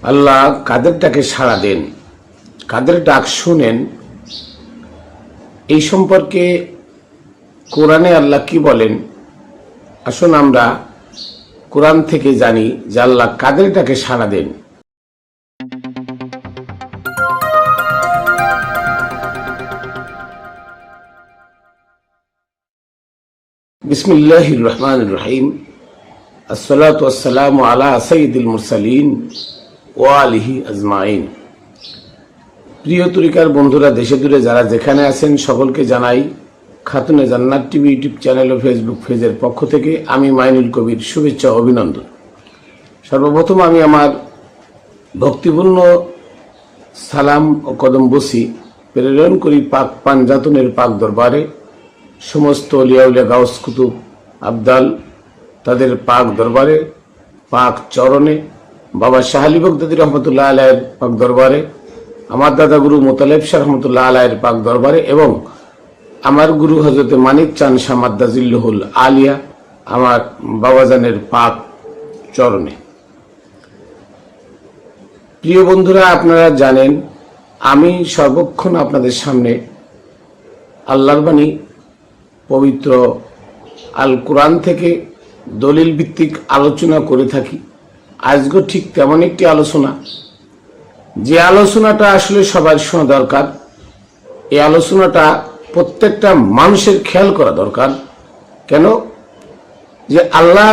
আল্লাহ কাদের ডাকে সাড়া দেন, কাদের ডাক শুনেন, এই সম্পর্কে কোরআনে আল্লাহ কি বলেন। আসুন আমরা কোরআন থেকে জানি যে আল্লাহ কাদের ডাকে সাড়া দেন। বিসমিল্লাহির রহমানির রহিম। আসসালাতু ওয়াসসালামু আলা সাইয়্যিদিল মুরসালিন ওয়া আলিহি আজমাইন। প্রিয় তরিকার বন্ধুরা, দেশে দূরে যারা যেখানে আছেন সকলকে জানাই খাতুনে জান্নাত টিভি ইউটিউব চ্যানেল ও ফেসবুক পেজের পক্ষ থেকে আমি মাইনুল কবির শুভেচ্ছা ও অভিনন্দন। সর্বপ্রথম আমি আমার ভক্তিপূর্ণ সালাম ও কদম বসি প্রেরণ করি পাক পাঞ্জাতনের পাক দরবারে, সমস্ত আউলিয়া উলিয়া গাউস কুতুব আবদাল তাদের পাক দরবারে, পাক চরণে, বাবা শাহ আলী বগদাদী রহমতুল্লাহ আলাইয়ের পাক দরবারে, আমার দাদা গুরু মোতালেব শাহ রহমতুল্লাহ আলাইয়ের পাক দরবারে এবং আমার গুরু হযরত মানিক চাঁদ শাহ মাদ্দাজিল্লুহুল আলিয়া আমার বাবাজানের পাক চরণে। প্রিয় বন্ধুরা, আপনারা জানেন আমি সর্বক্ষণ আপনাদের সামনে আল্লাহর বাণী পবিত্র আল কোরআন থেকে দলিল ভিত্তিক আলোচনা করে থাকি। আজকে ঠিক তেমন একটি আলোচনা, যে আলোচনাটা আসলে সবার শোনা দরকার। এই আলোচনাটা প্রত্যেকটা মানুষের খেয়াল করা দরকার। কেন যে আল্লাহ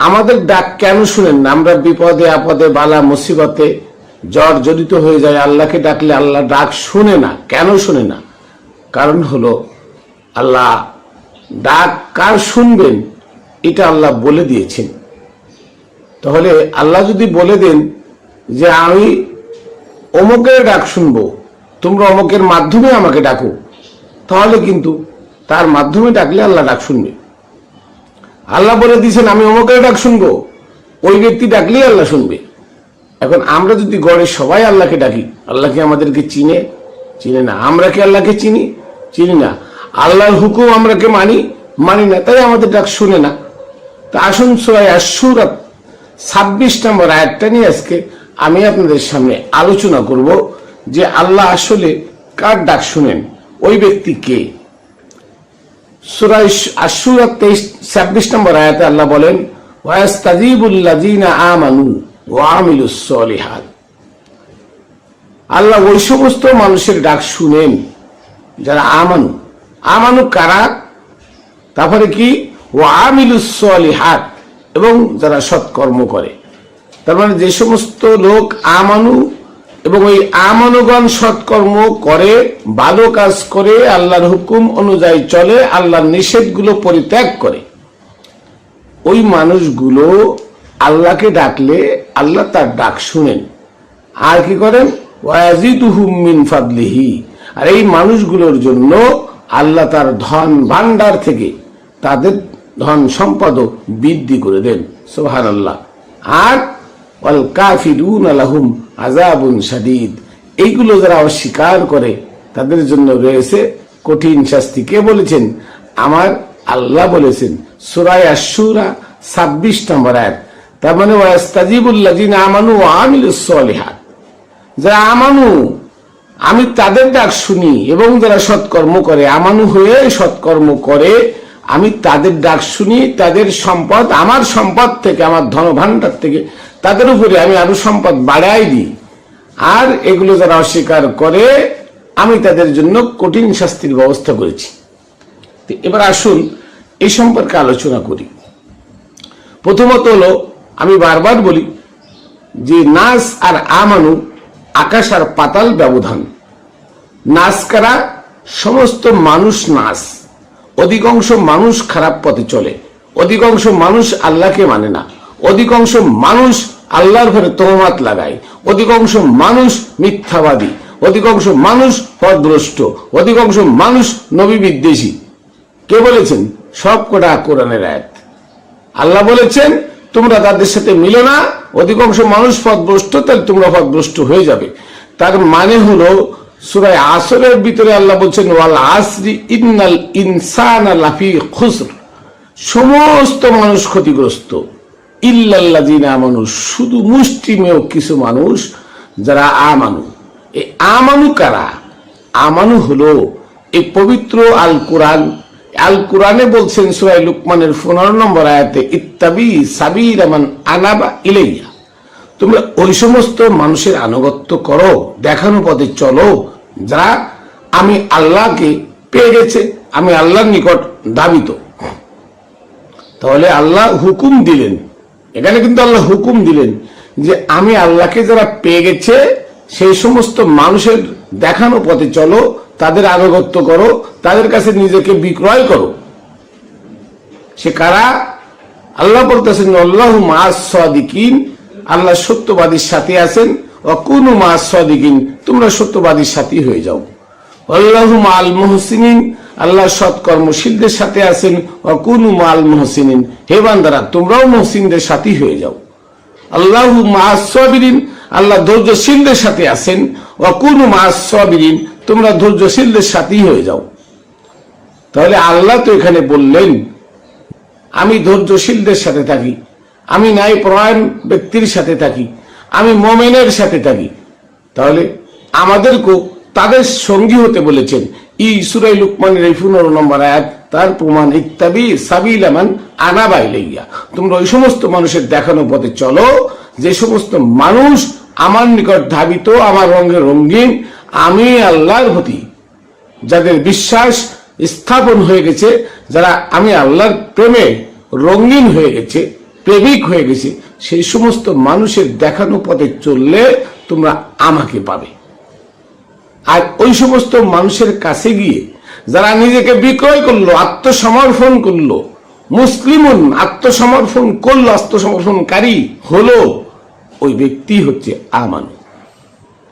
আমাদের ডাক কেন শুনেন না? আমরা বিপদে আপদে বালা মুসিবতে জ্বর জড়িত হয়ে যায়, আল্লাহকে ডাকলে আল্লাহ ডাক শুনে না। কেন শুনে না? কারণ হলো আল্লাহ ডাক কার শুনবেন এটা আল্লাহ বলে দিয়েছেন। তাহলে আল্লাহ যদি বলে দেন যে আমি অমুকের ডাক শুনবো, তোমরা অমুকের মাধ্যমে আমাকে ডাকো, তাহলে কিন্তু তার মাধ্যমে ডাকলে আল্লাহ ডাক শুনবে। আল্লাহ বলে দিয়েছেন আমি অমুকের ডাক শুনবো, ওই ব্যক্তি ডাকলেই আল্লাহ শুনবে। এখন আমরা যদি গড়ে সবাই আল্লাহকে ডাকি, আল্লাহ কি আমাদেরকে চিনে? চিনে না। আমরা কি আল্লাহকে চিনি? চিনি না। আল্লাহর হুকুম আমরা কে মানি না, তাই আমাদের ডাক শুনে না। তা আসুন সূরা আশ-শূরা 26 নম্বর আয়াতটা নিয়ে আজকে আমি আপনাদের সামনে আলোচনা করব যে আল্লাহ আসলে কার ডাক শুনেন, ওই ব্যক্তি কে। সূরা আশ-শূরা 26 নম্বর আয়াতে আল্লাহ বলেন ওয়াস্তাজিবুল্লাযীনা আমানু ওয়া আমিলুস সলিহাত। আল্লাহ ওই সমস্ত মানুষের ডাক শুনেন যারা আমানু কারা? তারপরে কি? ওয়া আমিলুস সলিহাত, এবং যারা সৎকর্ম করে। তার মানে যে সমস্ত লোক আমানু এবং ওই আমানুগণ সৎকর্ম করে, ভালো কাজ করে, আল্লাহর হুকুম অনুযায়ী চলে, আল্লাহর নিষেধগুলো পরিত্যাগ করে, ওই মানুষগুলো আল্লাহকে ডাকলে আল্লাহ তার ডাক শুনেন। আর কি করেন? ওয়াজিদুহুম মিন ফাদলিহি, আর এই মানুষগুলোর জন্য আল্লাহ তার ধন ভান্ডার থেকে তাদের ধন সম্পদ বৃদ্ধি করে দেন। সুবহানাল্লাহ। আর ওয়াল কাফিরুনা লাহুম আযাবুন শাদীদ, এইগুলো যারা অস্বীকার করে তাদের জন্য রয়েছে কঠিন শাস্তি। কে বলেছেন? আমার আল্লাহ বলেছেন। সূরা আশ-শূরা 26 নম্বর আয়াত। তার মানে ওয়াস্তাজিবুল্লাযীনা আমানু ওয়া আমিলুস সলিহাত, যারা আমানু আমি তাদের ডাক শুনি, এবং যারা সৎকর্ম করে, আমানু হয়ে সৎকর্ম করে, আমি তাদের ডাক শুনি, তাদের সম্পদ আমার সম্পদ থেকে, আমার ধন ভান্ডার থেকে তাদের উপরে আমি আরো সম্পদ বাড়াই দিই। আর এগুলো যারা অস্বীকার করে আমি তাদের জন্য কঠিন শাস্তির ব্যবস্থা করেছি। এবার আসুন এই সম্পর্কে আলোচনা করি। প্রথমত হলো, আমি বারবার বলি যে নাস আর আমানু আকাশ আর পাতাল ব্যবধান। নাস কারা? সমস্ত মানুষ নাস। অধিকাংশ মানুষ খারাপ পথে চলে, অধিকাংশ মানুষ আল্লাহকে মানে না, অধিকাংশ মানুষ আল্লাহর ঘরে তহমাত লাগায়, অধিকাংশ মানুষ মিথ্যাবাদী, অধিকাংশ মানুষ পথভ্রষ্ট, অধিকাংশ মানুষ নবী বিদ্বেষী। কে বলেছেন? সব কটা কোরআনের আয়াত। আল্লাহ বলেছেন তোমরা তাদের সাথে মিলো না, অধিকাংশ মানুষ পথভ্রষ্ট, তাহলে তোমরা পথভ্রষ্ট হয়ে যাবে। তার মানে হলো সূরা আসরের ভিতরে আল্লাহ বলছেন ওয়াল আসরি ইন্নাল ইনসানা লাফি খুসর, সমস্ত মানুষ ক্ষতিগ্রস্ত। ইল্লাল্লাযিনা আমানু, শুধু মুষ্টিমেয় কিছু মানুষ যারা আমানু। এই আমানু কারা? আমানু হলো এই পবিত্র আল কোরআন। আল কোরআনে বলছেন সূরা লুকমানের 15 নম্বর আয়াতে, ইত্তাবি সাবিলা মান আনাবা ইলাইয়া, তোমরা ওই সমস্ত মানুষের আনুগত্য করো, দেখানো পথে চলো যারা আমি আল্লাহকে পেয়ে গেছে, আমি আল্লাহর নিকট ধাবিত। তাহলে আল্লাহ হুকুম দিলেন, এখানে কিন্তু আল্লাহ হুকুম দিলেন যে আমি আল্লাহকে যারা পেয়ে গেছে সেই সমস্ত মানুষের দেখানো পথে চলো, তাদের আনুগত্য করো, তাদের কাছে নিজেকে বিক্রয় করো। সে কারা? আল্লাহ বলতেছেন আল্লাহু মা'আস সাদিকিন, আল্লাহ সত্যবাদীর সাথে আছেন। ওয়াকুনু মা'আস সাদিকিন, তোমরা সত্যবাদীর সাথী হয়ে যাও। আল্লাহু মা'আল মুহসিনিন, আল্লাহ সৎকর্মশীলদের সাথে আছেন। ওয়াকুনু মা'আল মুহসিনিন, হে বান্দারা তোমরাও মুহসিনদের সাথী হয়ে যাও। আল্লাহু মা'আস সাবিরিন, আল্লাহ ধৈর্যশীলদের সাথে আছেন। ওয়াকুনু মা'আস সাবিরিন, তোমরা ধৈর্যশীলদের সাথী হয়ে যাও। তাহলে আল্লাহ তো এখানে বললেন আমি ধৈর্যশীলদের সাথে থাকি, আমি ন্যায়পরায়ণ ব্যক্তির সাথে থাকি, আমি মুমিনের সাথে থাকি। তাহলে আমাদেরকেও তাদের সঙ্গী হতে বলেছেন। সূরা লুকমানের 15 নম্বর আয়াত তার প্রমাণ, ইত্তাবি সাবিলা মান আনাবা ইলাইয়া, তোমরা ওই সমস্ত মানুষের দেখানো পথে চলো যে সমস্ত মানুষ আমার নিকট ধাবিত, আমার রঙে রঙিন, আমি আল্লাহর প্রতি যাদের বিশ্বাস স্থাপন হয়ে গেছে, যারা আমি আল্লাহর প্রেমে রঙিন হয়ে গেছে, প্রেমিক হয়ে গেছে, সেই সমস্ত মানুষের দেখানো পথে চললে তোমরা আমাকে পাবে। আর ওই সমস্ত মানুষের কাছে গিয়ে যারা নিজেকে বিক্রয় করলো, আত্মসমর্পণ করলো, মুসলিমুন আত্মসমর্পণ করলো, আত্মসমর্পণকারী হলো, ওই ব্যক্তি হচ্ছে আমানু।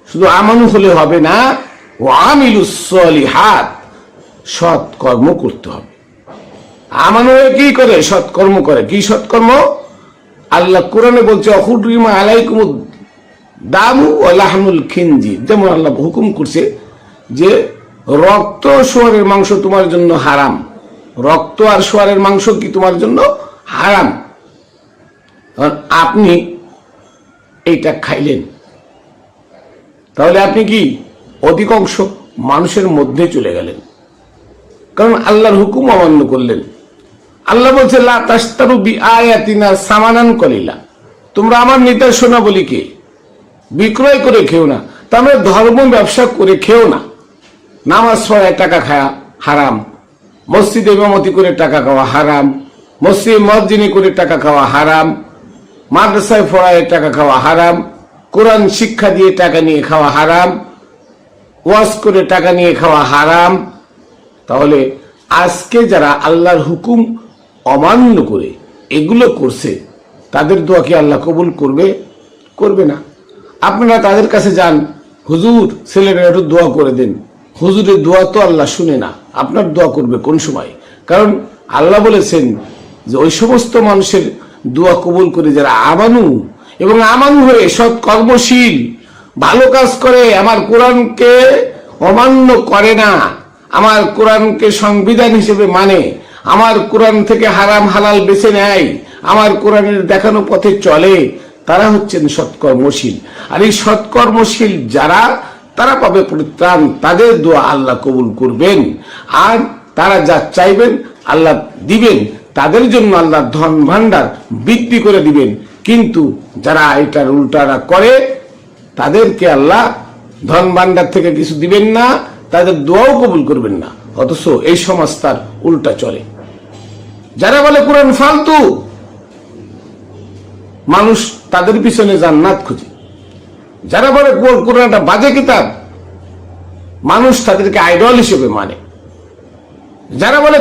শুধু আমানু হলে হবে না, ও আমিলুস সলিহাত, সৎ কর্ম করতে হবে। আমানু কি করে? সৎকর্ম করে। কি সৎকর্ম? আল্লাহ কোরআনে বলছে অহুরিমা আলাইকুমুদ দামু ওয়া লাহমুল খিনজির, যেমন আল্লাহ হুকুম করছে যে রক্ত শুয়োরের মাংস তোমার জন্য হারাম। রক্ত আর শুয়োরের মাংস কি তোমার জন্য হারাম? আপনি এইটা খাইলেন, তাহলে আপনি কি অধিকাংশ মানুষের মধ্যে চলে গেলেন, কারণ আল্লাহর হুকুম অমান্য করলেন। আল্লাহ বলছে লা তাশতারু বিআয়াতিনা সামানান কলিলা, তোমরা আমার নিদর্শনাবলীকে বিক্রয় করে খেও না। তাহলে ধর্ম ব্যবসা করে খেও না। নামাজ পড়ায় টাকা খাওয়া হারাম, মসজিদে ইমামতি করে টাকা খাওয়া হারাম, মসজিদে মুয়াজ্জিনি করে টাকা খাওয়া হারাম, মাদ্রাসায় পড়ায় টাকা খাওয়া হারাম, কোরআন শিক্ষা দিয়ে টাকা নিয়ে খাওয়া হারাম, ওয়াজ করে টাকা নিয়ে খাওয়া হারাম। তাহলে আজকে যারা আল্লাহর হুকুম অমান্য করে এগুলো করছে, তাদের দোয়া কি আল্লাহ কবুল করবে? করবে না। আপনারা তাদের কাছে যান, হুজুর ছেলেরা একটু দোয়া করে দেন, হুজুরের দোয়া তো আল্লাহ শুনে না, আপনার দোয়া করবে কোন সময়? কারণ আল্লাহ বলেছেন যে ওই সমস্ত মানুষের দোয়া কবুল করে যারা আমানু, এবং আমানু হয়ে সৎ কর্মশীল, ভালো কাজ করে, আমার কোরআনকে অমান্য করে না, আমার কোরআনকে সংবিধান হিসেবে মানে, আমার কোরআন থেকে হারাম হালাল বেছে নেয়, আমার কোরআনের দেখানো পথে চলে, তারা হচ্ছেন সৎকর্মশীল। আর এই সৎকর্মশীল যারা, তারা পাবে পরিত্রাণ, তাদের দোয়া আল্লাহ কবুল করবেন। আর তারা যা চাইবেন আল্লাহ দিবেন, তাদের জন্য আল্লাহ ধন ভান্ডার বৃদ্ধি করে দিবেন। কিন্তু যারা এটার উল্টারা করে, তাদেরকে আল্লাহ ধন ভান্ডার থেকে কিছু দিবেন না, তাদের দোয়াও কবুল করবেন না। অথচ এই সমাজ তার উল্টা চলে। যারা বলে কোরআন ফালতু, মানুষ তাদের পিছনে জান্নাত খুঁজে। যারা বলে কোরআনটা বাজে কিতাব, মানুষ তাদেরকে আইডল হিসেবে মানে। যারা বলে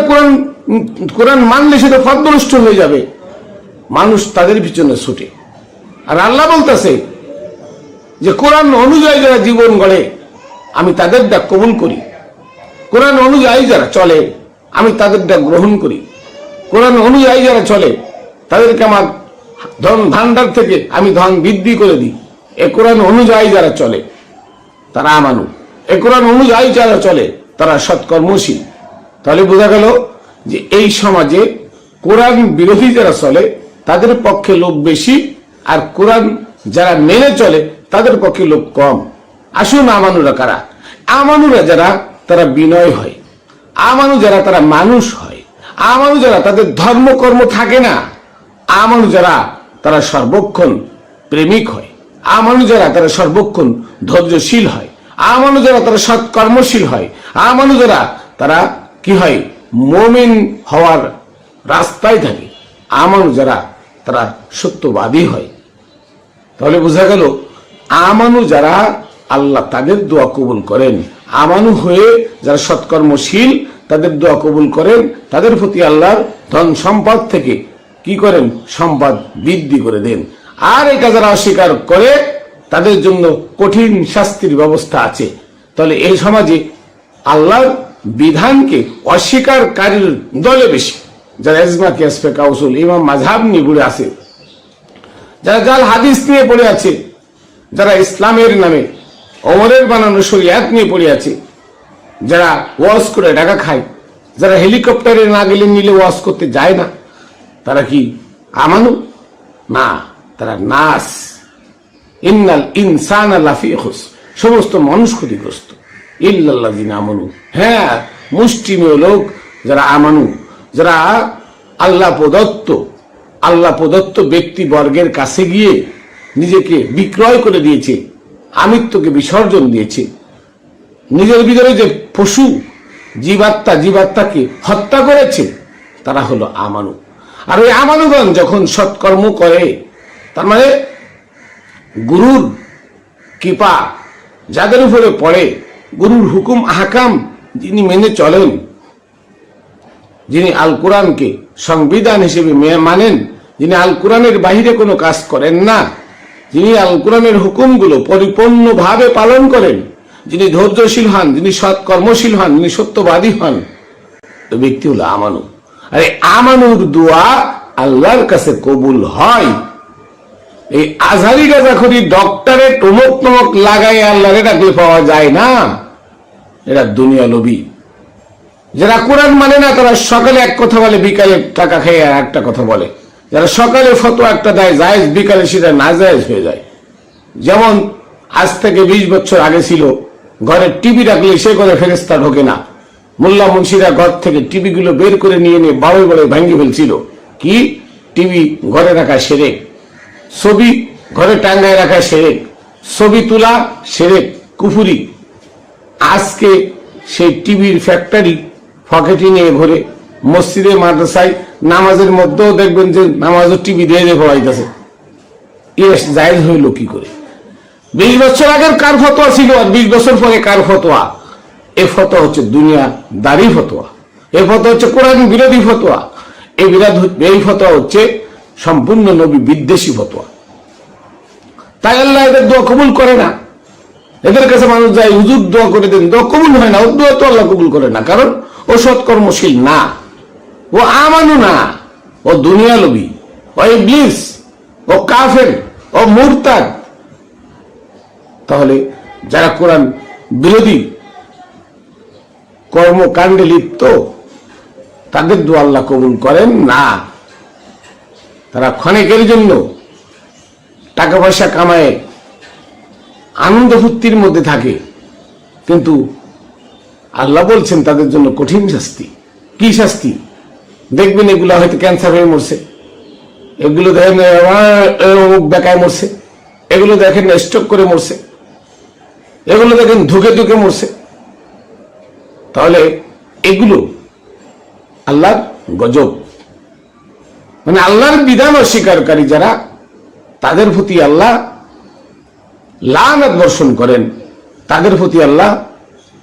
কোরআন মানলে সেটা পথভ্রষ্ট হয়ে যাবে, মানুষ তাদের পিছনে ছুটে। আর আল্লাহ বলতেছে যে কোরআন অনুযায়ী যারা জীবন গড়ে, আমি তাদের ডাক কবুল করি। কোরআন অনুযায়ী যারা চলে, আমি তাদের ডাক গ্রহণ করি। কোরআন অনুযায়ী যারা চলে, তাদেরকে আমার ধন ভান্ডার থেকে আমি ধন বৃদ্ধি করে দিই। এ কোরআন অনুযায়ী যারা চলে তারা আমানু, এ কোরআন অনুযায়ী যারা চলে তারা সৎকর্মশীল। তাহলে বোঝা গেল যে এই সমাজে কোরআন বিরোধী যারা চলে, তাদের পক্ষে লোক বেশি, আর কোরআন যারা মেনে চলে তাদের পক্ষে লোক কম। আসুন আমানুরা কারা? আমানুরা যারা তারা বিনয় হয়, আমানু যারা তারা মানুষ হয়, আমানু যারা তাদের ধর্মকর্ম থাকে না, আমানু যারা তারা সর্বক্ষণ প্রেমিক হয়, আমানু যারা তারা সর্বক্ষণ ধৈর্যশীল হয়, আমানু যারা তারা সৎকর্মশীল হয়, আমানু যারা তারা কি হয় মুমিন হওয়ার রাস্তায় থাকে, আমানু যারা তারা সত্যবাদী হয়। তাহলে বোঝা গেল আমানু যারা আল্লাহ তাদের দোয়া কবুল করেন, আমানু হয়ে যারা সৎকর্মশীল তাদের দোয়া কবুল করেন, তাদের প্রতি আল্লাহর ধন সম্পদ থেকে কি করেন সম্পদ বৃদ্ধি করে দেন। আর এটা যারা অস্বীকার করে তাদের জন্য কঠিন শাস্তির ব্যবস্থা আছে। তাহলে এই সমাজে আল্লাহর বিধানকে অস্বীকারীর দলে বেশি, যারা ইজমা কিয়াস ফিকহ উসুল ইমাম মাযহাব নিয়ে পড়ে আছে, যারা জাল হাদিস নিয়ে পড়ে আছে, যারা ইসলামের নামে ওমরের বানানো শরিয়াত নিয়ে পড়ে আছে, যারা ওয়াজ করে টাকা খায়, যারা হেলিকপ্টারে না গেলে নিলে ওয়াজ করতে যায় না, তারা কি আমানু? না, তারা নাস। ইন্নাল ইনসানা লাফি খুসর, সমস্ত মানুষ ক্ষতিগ্রস্ত, ইল্লাল্লাযিনা আমানু। হ্যাঁ, মুষ্টিমেয় লোক যারা আমানু, যারা আল্লাহ প্রদত্ত ব্যক্তি বর্গের কাছে গিয়ে নিজেকে বিক্রয় করে দিয়েছে, আমিত্বকে বিসর্জন দিয়েছে, নিজের ভিতরে যে পশু জীবাত্মাকে হত্যা করেছে, তারা হলো আমানু। আর ওই আমানুগণ যখন সৎকর্ম করে, তার মানে গুরুর কৃপা যাদের উপরে পড়ে, গুরুর হুকুম আহকাম যিনি মেনে চলেন, যিনি আল কোরআনকে সংবিধান হিসেবে মানেন, যিনি আল কোরআনের বাহিরে কোনো কাজ করেন না, যিনি আল কোরআনের হুকুমগুলো পরিপূর্ণভাবে পালন করেন, যিনি ধৈর্যশীল হন, যিনি সৎকর্মশীল হন, যিনি সত্যবাদী হন, তো ব্যক্তি হলো আমানু। আরে আমানুর দোয়া আল্লাহর কাছে কবুল হয়। এই আজহারি গাঁজাখুরি ডক্টরে টমক লাগাই আল্লাহরে ডাকলে পাওয়া যায় না। এরা দুনিয়া লোভী। যারা কোরআন মানে না তারা সকালে এক কথা বলে, বিকালে টাকা খেয়ে আর একটা কথা বলে। যারা সকালে ফতোয়া একটা দেয় জায়েজ, বিকালে সেটা না জায়েজ হয়ে যায়। যেমন আজ থেকে 20 বছর আগে ছিল ঘরে টিভি রাখলে সে করে ফেরেশতা ঢোকে না, মোল্লা মুন্সিরা ঘর থেকে টিভি গুলো বের করে নিয়ে বাড়ে ভাঙ্গি ফেলছিল। কি টিভি ঘরে রাখা শিরক, ছবি ঘরে টাঙ্গায় রাখা শিরক, ছবি তোলা শিরক, কুফরি। আজকে সেই টিভির ফ্যাক্টরি পকেটে নিয়ে ঘুরে মসজিদে মাদ্রাসায় নামাজের মধ্যেও দেখবেন যে নামাজও টিভি দিয়ে হওয়াইতেছে। জায়েজ হইল কি করে? 20 বছর আগের কার ফতোয়া ছিল আর 20 বছর পরে কার ফতোয়া? এ ফতোয়া হচ্ছে দুনিয়া দারি ফতোয়া, এ ফতোয়া হচ্ছে কোরআন বিরোধী ফতোয়া, এই ফতোয়া হচ্ছে সম্পূর্ণ নবী বিদ্বেষী ফতোয়া। তাই আল্লাহ এদের দোয়া কবুল করে না। এদের কাছে মানুষ যায়, হুজুর দোয়া করে দেন, দোয়া কবুল হয় না। ও দোয়া তো আল্লাহ কবুল করে না, কারণ ও সৎকর্মশীল না, ও আমানু না, ও দুনিয়া লোভী, ও ইবলিস, ও কাফের, ও মুরতাদ। তাহলে যারা কোরআন বিরোধী কর্মকাণ্ডে লিপ্ত, তাদের দোয়া আল্লাহ কবুল করেন না। তারা ক্ষণিকের জন্য টাকা পয়সা কামায় আনন্দ ফুর্তির মধ্যে থাকে, কিন্তু আল্লাহ বলছেন তাদের জন্য কঠিন শাস্তি। কি শাস্তি? দেখবেন এগুলো হয়তো ক্যান্সার হয়ে মরছে, এগুলো দেখেন বেকায় মরছে, এগুলো দেখেন স্ট্রোক করে মরছে, এগুলো দেখেন ধুকে মরছে। তাহলে এগুলো আল্লাহর গজব, মানে আল্লাহর বিধান অস্বীকারী যারা, তাদের প্রতি আল্লাহ লানত বর্ষণ করেন, তাদের প্রতি আল্লাহ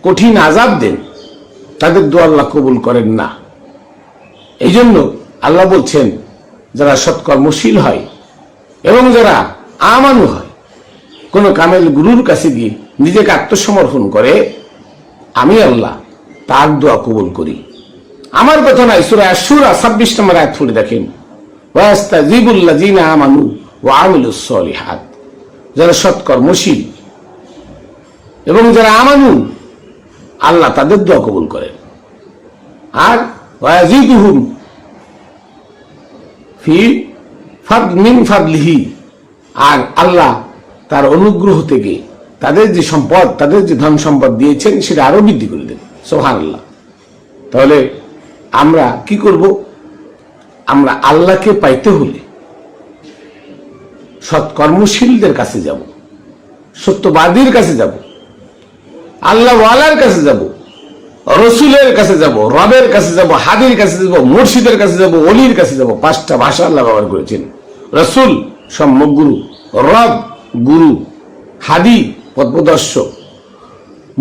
কঠিন আযাব দেন, তাদের দোয়া আল্লাহ কবুল করেন না। এই জন্য আল্লাহ বলছেন যারা সৎকর্মশীল হয় এবং যারা আমানু হয়, কোন কামেল গুরুর কাছে গিয়ে নিজেকে আত্মসমর্পণ করে, আমি আল্লাহ তার দোয়া কবুল করি। আমার কথা নয়, সূরা আশ-শূরা 26 নম্বর আয়াত পড়ে দেখেন, ওয়াস্তাজিবুল্লাযিনা আমানু ওয়া আমিলুস সলিহাত। যারা সৎকর্মশীল এবং যারা আমানু, আল্লাহ তাদের দোয়া কবুল করেন। আর ওয়াজিদুহুম ফি মিন ফাদলিহি, আর আল্লাহ তার অনুগ্রহ থেকে তাদের যে সম্পদ, তাদের যে ধন সম্পদ দিয়েছেন সেটা আরো বৃদ্ধি করে দেন। সুবহানাল্লাহ। তাহলে আমরা কি করব? আমরা আল্লাহকে পাইতে হলে সৎকর্মশীলদের কাছে যাব, সত্যবাদীর কাছে যাব, আল্লাহ ওয়ালার কাছে যাব, রসুলের কাছে যাব, রবের কাছে যাব, হাদির কাছে যাব, মুর্শিদের কাছে যাব, অলির কাছে যাব। 5টা ভাষা আল্লাহ ব্যবহার করেছেন। রসুল সম্যক গুরু, রব গুরু, হাদি পথপ্রদর্শক,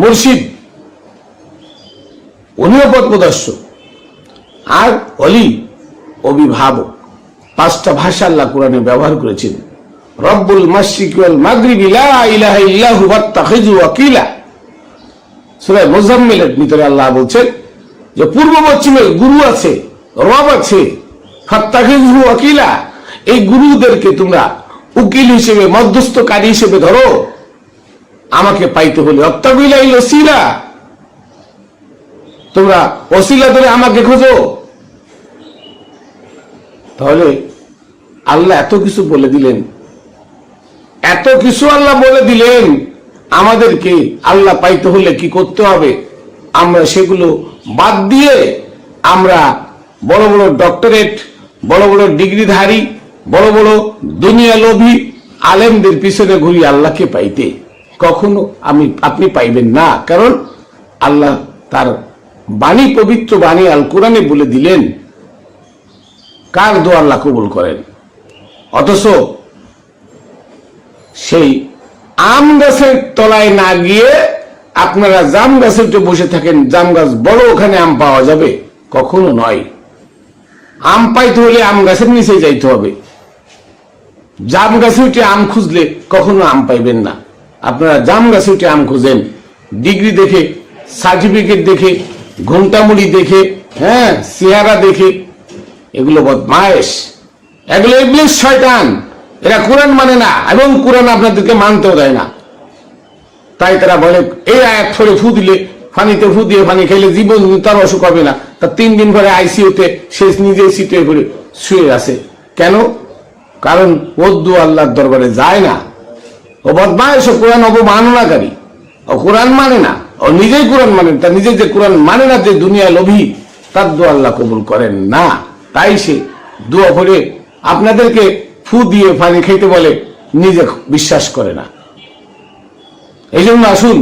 মুর্শিদ উনিও পথপ্রদর্শক, আর অলি অভিভাবক। 5টা ভাষা আল্লাহ কোরআনে ব্যবহার করেছেন। রব্বুল মাশরিকি ওয়াল মাগরিবি লা ইলাহা ইল্লাহু ফাত্তাখিযু ওয়াকিলা। সূরা মুজাম্মিলের ভিতরে আল্লাহ বলছেন যে পূর্ব পশ্চিমে গুরু আছে, রব আছে, ফাত্তাখিযু ওয়াকিলা। এই গুরুদেরকে তোমরা উকিল হিসেবে, মধ্যস্থকারী হিসেবে ধরো। আমাকে পাইতে হলে অত্তাবিলাইল ওসিলা, তোমরা ওসিলা ধরে আমাকে খোঁজো। তাহলে আল্লাহ এত কিছু বলে দিলেন, এত কিছু আল্লাহ বলে দিলেন। আমাদেরকে আল্লাহ পাইতে হলে কি করতে হবে? আমরা সেগুলো বাদ দিয়ে আমরা বড় বড় ডক্টরেট, বড় বড় ডিগ্রিধারী, বড় বড় দুনিয়া লোভী আলেমদের পিছনে ঘুরি আল্লাহকে পাইতে কখনো আপনি পাইবেন না। কারণ আল্লাহ তার বাণী, পবিত্র বাণী আল কোরআনে বলে দিলেন কার দোয়া আল্লাহ কবুল করেন। অথচ সেই আম গাছের তলায় না গিয়ে আপনারা জাম গাছে উঠে বসে থাকেন, জাম গাছ বড়, ওখানে আম পাওয়া যাবে? কখনো নয়। আম পাইতে হলে আম গাছের নিচে যাইতে হবে। জাম গাছে উঠে আম খুঁজলে কখনো আম পাইবেন না। আপনারা জাম গাছে উঠে আম খুঁজেন ডিগ্রি দেখে, সার্টিফিকেট দেখে, ঘন্টামুড়ি দেখে, হ্যাঁ, চেহারা দেখে। এগুলো বদমায়েশ, এগুলো ইবলিস, শয়তান। এরা কোরআন মানে না এবং কোরআন আপনাদেরকে মানতেও দেয় না। তাই তারা বলে এই আয়াত ধরে ফু দিলে, পানিতে ফু দিয়ে পানি খাইলে জীবন তার অসুখ হবে না। তার 3 দিন পরে আইসিইউতে সে নিজে সিটে করে শুয়ে আছে। কেন? কারণ ওদ্দু আল্লাহর দরবারে যায় না। ও বদমায়েশ, ও কোরআন অবমাননাকারী, ও কোরআন মানে না, ও নিজেই কোরআন মানে, তার নিজে যে কোরআন মানে না, যে দুনিয়া লোভী, তার দোয়া আল্লাহ কবুল করেন না। তাই সে দোয়া করে আপনাদেরকে ফু দিয়ে পানি খাইতে বলে, নিজে বিশ্বাস করে না। এই জন্য আসুন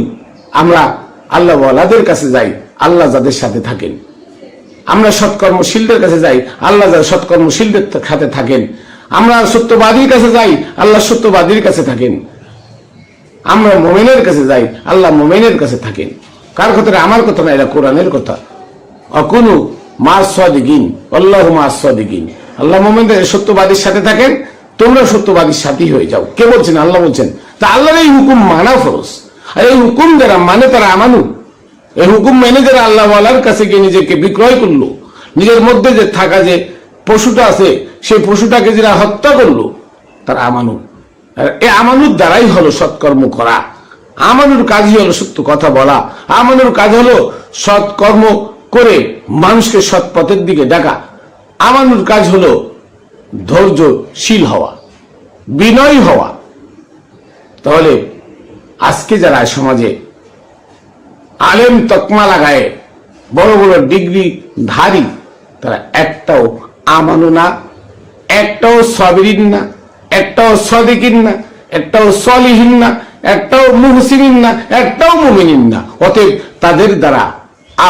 আমরা আল্লাহ ওয়ালাদের কাছে যাই, আল্লাহ যাদের সাথে থাকেন। আমরা সৎকর্মশীলদের কাছে যাই, আল্লাহ যারা সৎকর্মশীলদের সাথে থাকেন। আমরা সত্যবাদীর কাছে যাই, আল্লাহ সত্যবাদীর কাছে থাকেন। আমরা মুমিনের কাছে যাই, আল্লাহ মুমিনের কাছে থাকেন। কার কথা? আমার কথা না, এটা কোরআনের কথা। অকুনু মা সাদিকিন, আল্লাহু মা সাদিকিন। আল্লাহ মুমিনদের সত্যবাদীর সাথে থাকেন, তোমরা সত্যবাদীর সাথী হয়ে যাও। কে বলছেন? আল্লাহ বলছেন। তা আল্লাহর এই হুকুম মানা ফরজ। আর এই হুকুম যারা মানে তারা আমানু। এই হুকুম মেনে যারা আল্লাহ ওয়ালার কাছে গিয়ে নিজেকে বিক্রয় করলো, নিজের মধ্যে যে থাকা যে পশুটা আছে সেই পশুটাকে যারা হত্যা করলো, তারা আমানু। এই আমানুর দ্বারাই হলো সৎকর্ম করা। আমানুর কাজই হলো সত্য কথা বলা। আমানুর কাজ হলো সৎকর্ম করে মানুষকে সৎ পথের দিকে ডাকা। আমানুর কাজ হলো ধৈর্যশীল হওয়া, বিনয়ী হওয়া। তাহলে আজকে যারা সমাজে আলেম তকমা লাগায়, বড় বড় ডিগ্রি ধারী, তারা একটাও আমানু না, একটাও সাবিরিন না, একটাও সাদিকিন না, একটাও সলিহিন না, একটাও মুহসিনিন না, একটাও মুমিনিন না। অতএব তাদের দ্বারা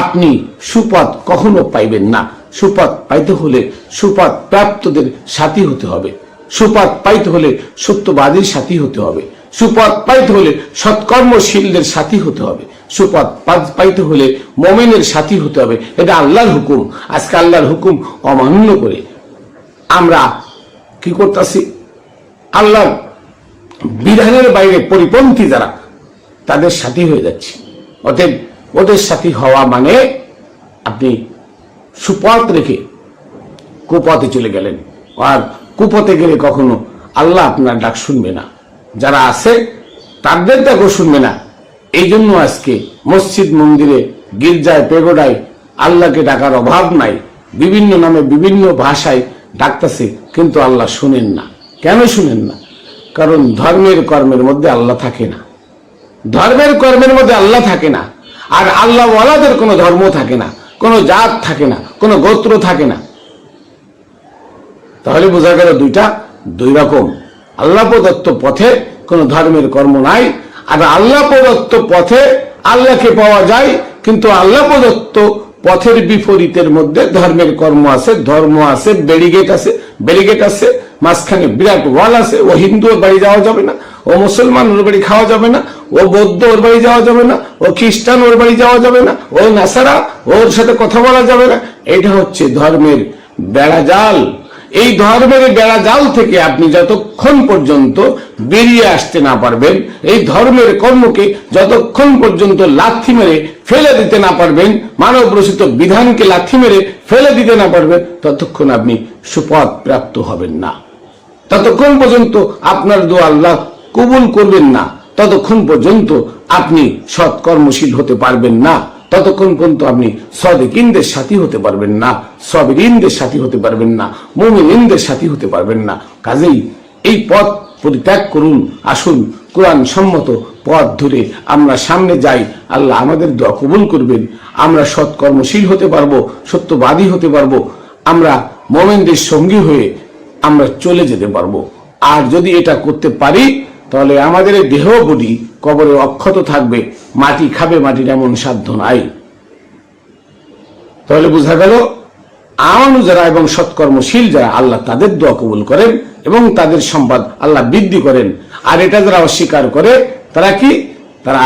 আপনি সুপথ কখনো পাইবেন না। সুপথ পাইতে হলে সুপথ প্রাপ্তদের সাথী হতে হবে। সুপথ পাইতে হলে সত্যবাদীর সাথী হতে হবে। সুপথ পাইতে হলে সৎকর্মশীলদের সাথী হতে হবে। সুপথ পাইতে হলে মুমিনের সাথী হতে হবে। এটা আল্লাহর হুকুম। আজকে আল্লাহর হুকুম অমান্য করে আমরা কি করতেছি? আল্লাহর বিধানের বাইরে পরিপন্থী যারা, তাদের সাথী হয়ে যাচ্ছে। অতএব ওদের সাথী হওয়া মানে আপনি সুপথ রেখে কুপথে চলে গেলেন। আর কুপথে গেলে কখনো আল্লাহ আপনার ডাক শুনবে না। যারা আছে তাদের ডাকও শুনবে না। এই জন্য আজকে মসজিদ, মন্দিরে, গির্জায়, পেগোডায় আল্লাহকে ডাকার অভাব নাই। বিভিন্ন নামে, বিভিন্ন ভাষায় ডাকতেছে, কিন্তু আল্লাহ শুনেন না। কেন শুনেন না? কারণ ধর্মের কর্মের মধ্যে আল্লাহ থাকে না, ধর্মের কর্মের মধ্যে আল্লাহ থাকে না। আর আল্লাহ ওয়ালাদের কোনো ধর্ম থাকে না, কোনো জাত থাকে না, কোনো গোত্র থাকে না। তাহলে বোঝা গেল দুই রকম। আল্লাহ প্রদত্ত পথে কোনো ধর্মের কর্ম নাই, আর আল্লাহ প্রদত্ত পথে আল্লাহকে পাওয়া যায়, কিন্তু আল্লাহ প্রদত্ত পথের বিপরীতের মধ্যে ধর্মের কর্ম আছে, ধর্ম আছে, ব্যারিগেট আছে, মাঝখানে বিরাট ওয়াল আছে। ও হিন্দু ওর বাড়ি যাওয়া যাবে না, ও মুসলমান ওর বাড়ি খাওয়া যাবে না, ও বৌদ্ধ ওর বাড়ি যাওয়া যাবে না, ও খ্রিস্টান ওর বাড়ি যাওয়া যাবে না, ও নাসারা ওর সাথে কথা বলা যাবে না। এটা হচ্ছে ধর্মের বেড়াজাল। এই ধর্মের বেড়াজাল থেকে আপনি যতক্ষণ পর্যন্ত বেরিয়ে আসতে না পারবেন, এই ধর্মের কর্মকে যতক্ষণ পর্যন্ত লাথি মেরে ফেলে দিতে না পারবেন, মানব রচিত বিধানকে লাথি মেরে ফেলে দিতে না পারবেন, ততক্ষণ আপনি সুপথ প্রাপ্ত হবেন না। ততক্ষণ পর্যন্ত আপনার দোয়া আল্লাহ কবুল করবেন না, ততক্ষণ পর্যন্ত আপনি সৎকর্মশীল হতে পারবেন না, ততক্ষণ পর্যন্ত আপনি সাদিকিনদের সাথী হতে পারবেন না, সাবিরিনদের সাথী হতে পারবেন না, মুমিনিনদের সাথী হতে পারবেন না। কাজেই এই পথ পরিত্যাগ করুন। আসুন কোরআন সম্মত পথ ধরে আমরা সামনে যাই। আল্লাহ আমাদের দোয়া কবুল করবেন। আমরা সৎকর্মশীল হতে পারবো, সত্যবাদী হতে পারবো, আমরা মুমিনদের সঙ্গী হয়ে আমরা চলে যেতে পারবো। আর যদি এটা করতে পারি, তাহলে আমাদের দেহ বডি কবরে অক্ষত থাকবে, মাটি খাবে, মাটির এমন সাধ্য নাই। তাহলে বোঝা গেল আমানু যারা এবং সৎকর্মশীল যারা, আল্লাহ তাদের দোয়া কবুল করেন এবং তাদের সম্পদ আল্লাহ বৃদ্ধি করেন। আর এটা যারা অস্বীকার করে, তারা কি? তারা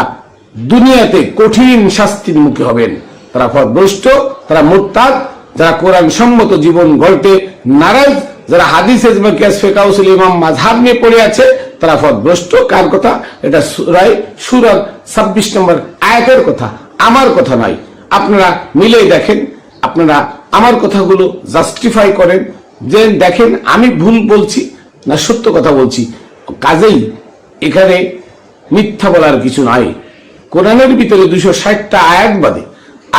দুনিয়াতে কঠিন শাস্তির মুখে হবেন। তারা পথভ্রষ্ট, তারা মুরতাদ, যারা কোরআন সম্মত জীবন গড়তে নারাজ, যারা হাদিস ইজমা কিয়াস ফিকহ উসুল ইমাম মাযহাব নিয়ে পড়ে আছে, তারা পথভ্রষ্ট। কার কথা? এটা সূরা 26 নম্বর আয়াতের কথা, আমার কথা নয়। আপনারা মিলেই দেখেন, আপনারা আমার কথাগুলো জাস্টিফাই করেন, যে দেখেন আমি ভুল বলছি না সত্য কথা বলছি। কাজেই এখানে মিথ্যা বলার কিছু নাই। কোরআনের ভিতরে 260টা আয়াত বাদে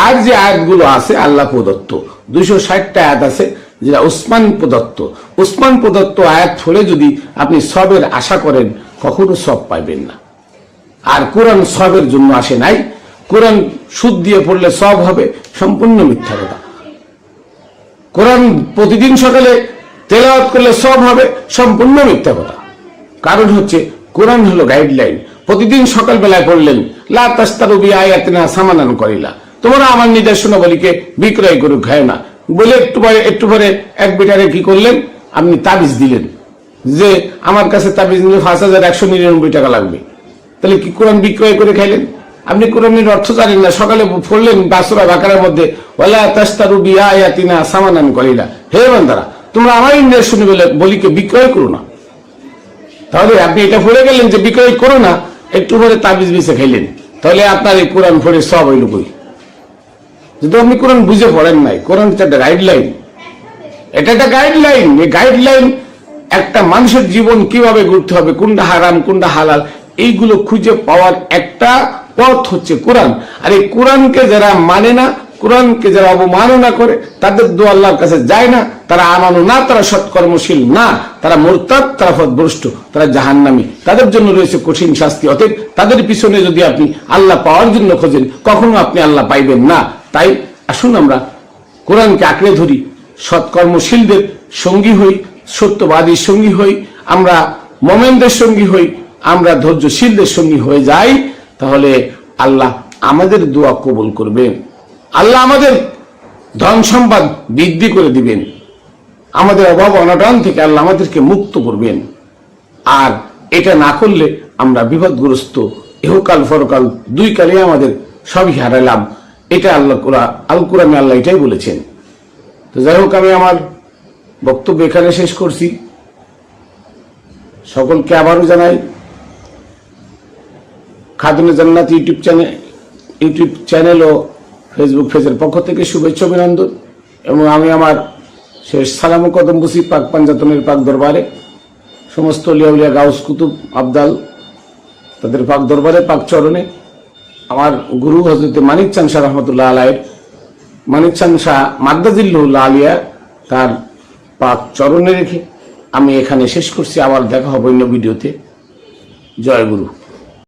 আর যে আয়াতগুলো আছে আল্লাহ প্রদত্ত, 260টা আয়াত আছে যেটা উসমান প্রদত্ত আয়াত পড়ে যদি আপনি সবের আশা করেন, কখনো সব পাইবেন না। আর কোরআন সবের জন্য আসে নাই। কোরআন সুদ দিয়ে পড়লে সব হবে, সম্পূর্ণ মিথ্যা কথা। কোরআন প্রতিদিন সকালে তেলাওয়াত করলে সব হবে, সম্পূর্ণ মিথ্যা কথা। কারণ হচ্ছে কোরআন হলো গাইডলাইন। প্রতিদিন সকালবেলায় পড়লেন, লা তাশতারু বিআয়াতিনা সামানান কলিলা, তোমরা আমার নিদর্শনাবলীকে বিক্রয় করে খায় না বলে একটু পরে এক বিটারে কি করলেন? আপনি তাবিজ দিলেন যে আমার কাছে তাবিজ নিলে 5199 টাকা লাগবে। তাহলে কি কোরআন বিক্রয় করে খাইলেন? আপনি কোরআনের অর্থ জানেন না। সকালে পড়লেন সূরা বাকারার মধ্যে, ওয়ালা তাশতারু বিআয়াতিনা সামানান কলিলা, হে বান্দারা তোমরা আমার নিদর্শনাবলীকে বিক্রয় করো না। তাহলে আপনি এটা পড়ে গেলেন যে বিক্রয় করো না, একটু পরে তাবিজ বিছে খাইলেন। তাহলে আপনার এই কোরআন পড়ে সব হইল কই? যদি আপনি কোরআন বুঝে পড়েন নাই। কোরআন একটা গাইডলাইন, এটা একটা গাইডলাইন। এই গাইডলাইন একটা মানুষের জীবন কিভাবে গড়তে হবে, কোনটা হারাম কোনটা হালাল, এইগুলো খুঁজে পাওয়ার একটা পথ হচ্ছে কোরআন। আর এই কোরআনকে যারা মানে না, কোরআনকে যারা অবমাননা করে, তাদের দোয়া আল্লাহর কাছে যায় না। তারা আমানু না, তারা সৎকর্মশীল না, তারা মুরতাদ, তারা পথভ্রষ্ট, তারা জাহান্নামী। তাদের জন্য রয়েছে কঠিন শাস্তি। অতএব তাদের পিছনে যদি আপনি আল্লাহ পাওয়ার জন্য খোঁজেন, কখনো আপনি আল্লাহ পাইবেন না। তাই আসুন আমরা কোরআনকে আঁকড়ে ধরি, সৎকর্মশীলদের সঙ্গী হই, সত্যবাদীর সঙ্গী হই, আমরা মুমিনদের সঙ্গী হই, আমরা ধৈর্যশীলদের সঙ্গী হয়ে যাই। তাহলে আল্লাহ আমাদের দোয়া কবুল করবেন, আল্লাহ আমাদের ধন সম্পদ বৃদ্ধি করে দিবেন, আমাদের অভাব অনটন থেকে আল্লাহ আমাদেরকে মুক্ত করবেন। আর এটা না করলে আমরা বিপদগ্রস্ত, ইহকাল পরকাল দুই কালে আমাদের সবই হারালাম। এটা আল কোরআনে আল্লাহ এটাই বলেছেন। তো যাই হোক, আমি আমার বক্তব্য এখানে শেষ করছি। সকলকে আবারও জানাই খাতুনে জান্নাত ইউটিউব চ্যানেল ও ফেসবুক পেজের পক্ষ থেকে শুভেচ্ছা অভিনন্দন। এবং আমি আমার শেষ সালাম ও কদম বুঝি পাক পাঞ্জাতনের পাক দরবারে, সমস্ত লিয়া গাউস কুতুব আবদাল তাদের পাক দরবারে, পাক চরণে, আমার গুরু হযরত মানিক চাঁদ শাহ রহমতুল্লাহ আলাইহির, মানিক চাঁদ শাহ মাদ্দাজিল্লাহুল আলিয়া, তার পাক চরণে রেখে আমি এখানে শেষ করছি। আবার দেখা হবে অন্য ভিডিওতে। জয় গুরু।